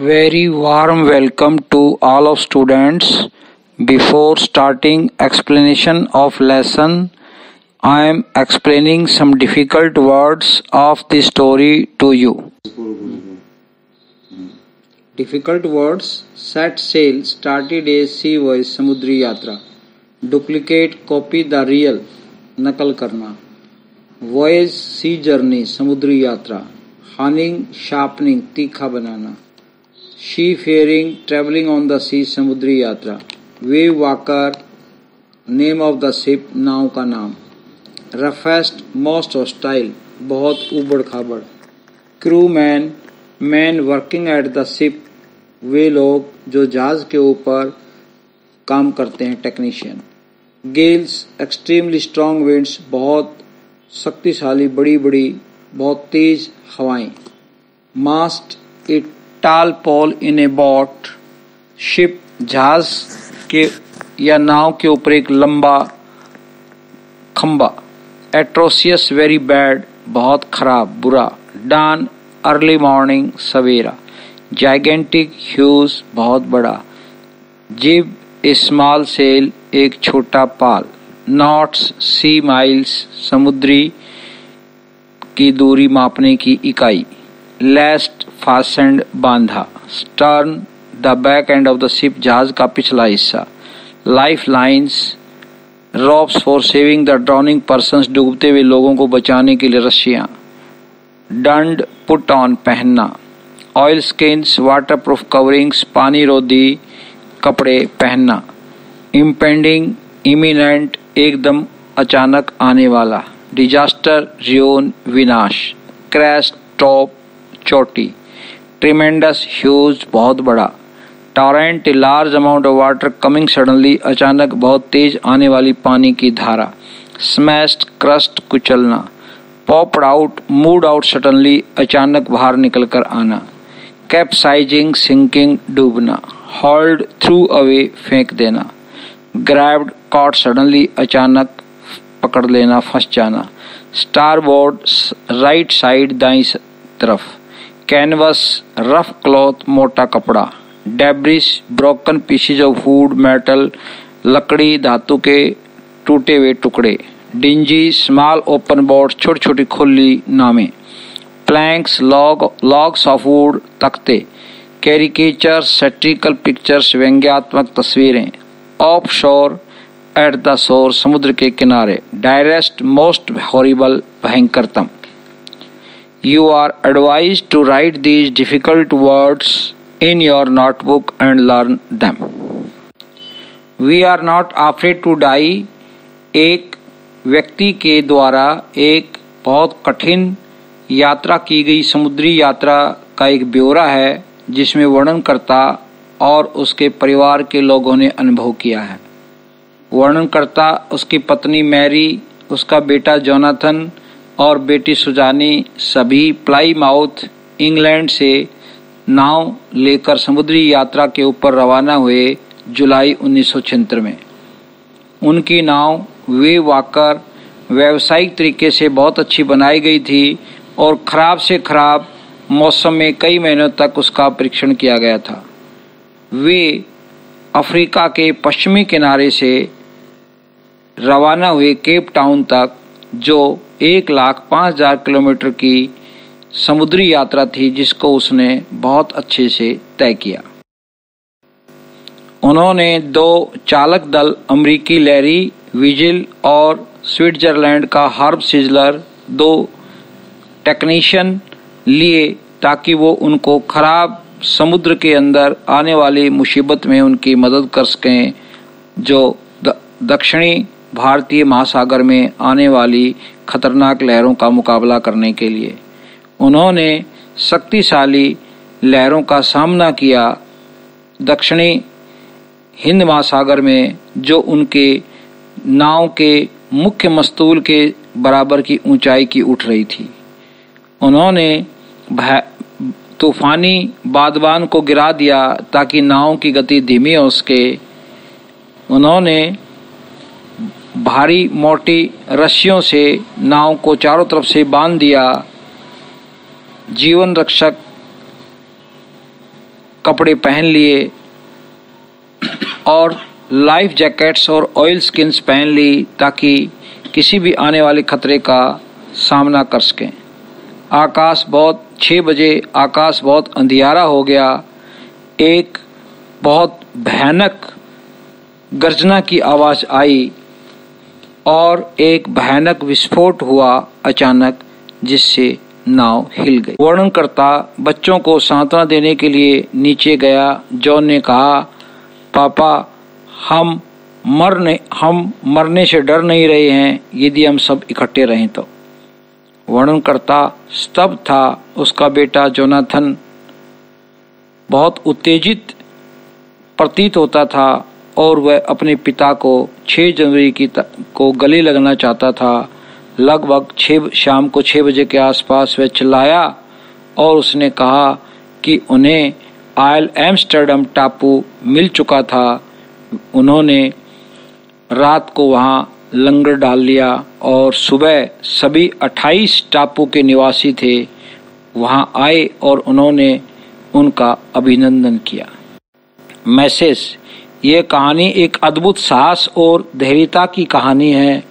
Very warm welcome to all of students. Before starting explanation of lesson, I am explaining some difficult words of the story to you. Difficult words: set sail, started a sea voyage, समुद्री यात्रा. Duplicate, copy the real, नकल करना. Voyage, sea journey, समुद्री यात्रा. Honing, sharpening, तीखा बनाना. Seafaring, traveling on the sea, समुद्री यात्रा. Wave walker, name of the ship, नाव का नाम. Roughest, most hostile, बहुत उबड़ खाबड़. Crewman, man working at the ship, वे लोग जो जहाज के ऊपर काम करते हैं, technician. Gales, extremely strong winds, बहुत शक्तिशाली, बड़ी बड़ी, बहुत तेज हवाएं. Mast, a tall pole in a boat, ship, जहाज के या नाव के ऊपर एक लंबा खंबा. Atrocious, very bad, बहुत खराब, बुरा. Dawn, early morning, सवेरा. Gigantic, huge, बहुत बड़ा. Jib, a small sail, एक छोटा पाल. Knots, sea miles, समुद्री की दूरी मापने की इकाई. Last, fastened, बांधा. Stern, the back end of the ship, जहाज का पिछला हिस्सा. Lifelines, ropes for saving the drowning persons, डूबते हुए लोगों को बचाने के लिए रस्सियां. Donned, put on, पहनना. Oilskins, waterproof coverings, पानी रोधी कपड़े पहनना. Impending, imminent, एकदम अचानक आने वाला. Disaster, ruin, विनाश. Crash, top, चोटी. Tremendous, huge, बहुत बड़ा. Torrent, a large amount of water coming suddenly, अचानक बहुत तेज आने वाली पानी की धारा. Smashed, crushed, कुचलना. Popped out, moved out suddenly, अचानक बाहर निकल कर आना. Capsizing, sinking, डूबना. Hauled, threw away, फेंक देना. Grabbed, caught suddenly, अचानक पकड़ लेना, फंस जाना. Starboard, right side, दाईं तरफ. Canvas, rough cloth, मोटा कपड़ा. Debris, broken pieces of wood, metal, लकड़ी, धातु के टूटे हुए टुकड़े. Dingy, small open boats, छोटी छोटी खुली नावें. Planks, logs of wood, तख्ते. Caricatures, satirical pictures, व्यंग्यात्मक तस्वीरें. Offshore, at the shore, समुद्र के किनारे. Direst, most horrible, भयंकरतम. You are advised to write these difficult words in your notebook and learn them. We are not afraid to die एक व्यक्ति के द्वारा एक बहुत कठिन यात्रा की गई समुद्री यात्रा का एक ब्यौरा है जिसमें वर्णनकर्ता और उसके परिवार के लोगों ने अनुभव किया है. वर्णनकर्ता, उसकी पत्नी मैरी, उसका बेटा जोनाथन और बेटी सुजानी सभी प्लाईमाउथ, इंग्लैंड से नाव लेकर समुद्री यात्रा के ऊपर रवाना हुए जुलाई 1976 में. उनकी नाव वे वाकर व्यावसायिक तरीके से बहुत अच्छी बनाई गई थी और खराब से खराब मौसम में कई महीनों तक उसका परीक्षण किया गया था. वे अफ्रीका के पश्चिमी किनारे से रवाना हुए केप टाउन तक, जो 1,05,000 किलोमीटर की समुद्री यात्रा थी जिसको उसने बहुत अच्छे से तय किया. उन्होंने 2 चालक दल, अमेरिकी लैरी विजिल और स्विट्जरलैंड का हर्ब सिजलर, 2 टेक्नीशियन लिए ताकि वो उनको खराब समुद्र के अंदर आने वाली मुसीबत में उनकी मदद कर सकें, जो दक्षिणी भारतीय महासागर में आने वाली खतरनाक लहरों का मुकाबला करने के लिए. उन्होंने शक्तिशाली लहरों का सामना किया दक्षिणी हिंद महासागर में, जो उनके नाव के मुख्य मस्तूल के बराबर की ऊंचाई की उठ रही थी. उन्होंने तूफानी बादबान को गिरा दिया ताकि नाव की गति धीमी हो सके. उन्होंने भारी मोटी रस्सियों से नाव को चारों तरफ से बांध दिया. जीवन रक्षक कपड़े पहन लिए और लाइफ जैकेट्स और ऑयल स्किन्स पहन ली ताकि किसी भी आने वाले खतरे का सामना कर सकें। 6 बजे आकाश बहुत अंधियारा हो गया। एक बहुत भयानक गर्जना की आवाज़ आई और एक भयानक विस्फोट हुआ अचानक, जिससे नाव हिल गई। वर्णनकर्ता बच्चों को सांत्वना देने के लिए नीचे गया। जॉन ने कहा, पापा, हम मरने से डर नहीं रहे हैं यदि हम सब इकट्ठे रहें तो। वर्णनकर्ता स्तब्ध था। उसका बेटा जोनाथन बहुत उत्तेजित प्रतीत होता था और वह अपने पिता को 6 जनवरी को गले लगना चाहता था। लगभग शाम को 6 बजे के आसपास वह चिल्लाया और उसने कहा कि उन्हें आयल एम्स्टर्डम टापू मिल चुका था। उन्होंने रात को वहां लंगर डाल लिया और सुबह सभी 28 टापू के निवासी थे वहां आए और उन्होंने उनका अभिनंदन किया। मैसेज: यह कहानी एक अद्भुत साहस और धैर्यता की कहानी है।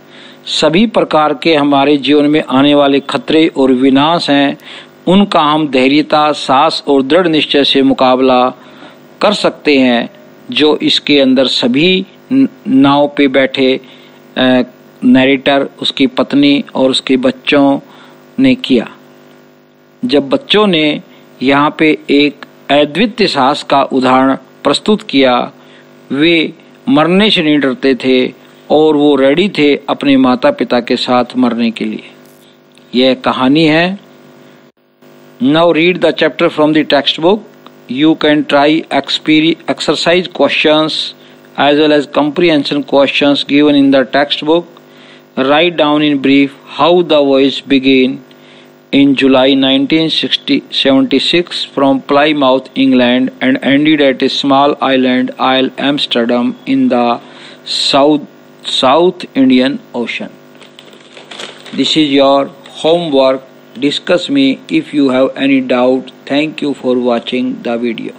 सभी प्रकार के हमारे जीवन में आने वाले खतरे और विनाश हैं, उनका हम धैर्यता, साहस और दृढ़ निश्चय से मुकाबला कर सकते हैं, जो इसके अंदर सभी नाव पे बैठे नैरेटर, उसकी पत्नी और उसके बच्चों ने किया। जब बच्चों ने यहाँ पे एक अद्वितीय साहस का उदाहरण प्रस्तुत किया, वे मरने से नहीं डरते थे और वो रेडी थे अपने माता पिता के साथ मरने के लिए। यह कहानी है। Now read the chapter from the text book. You can try exercise questions as well as comprehension questions given in the textbook. Write down in brief how the voyage began in July 1976 from Plymouth, England, and ended at a small island, Isle Amsterdam, in the South Indian Ocean. This is your homework. Discuss me if you have any doubt. Thank you for watching the video.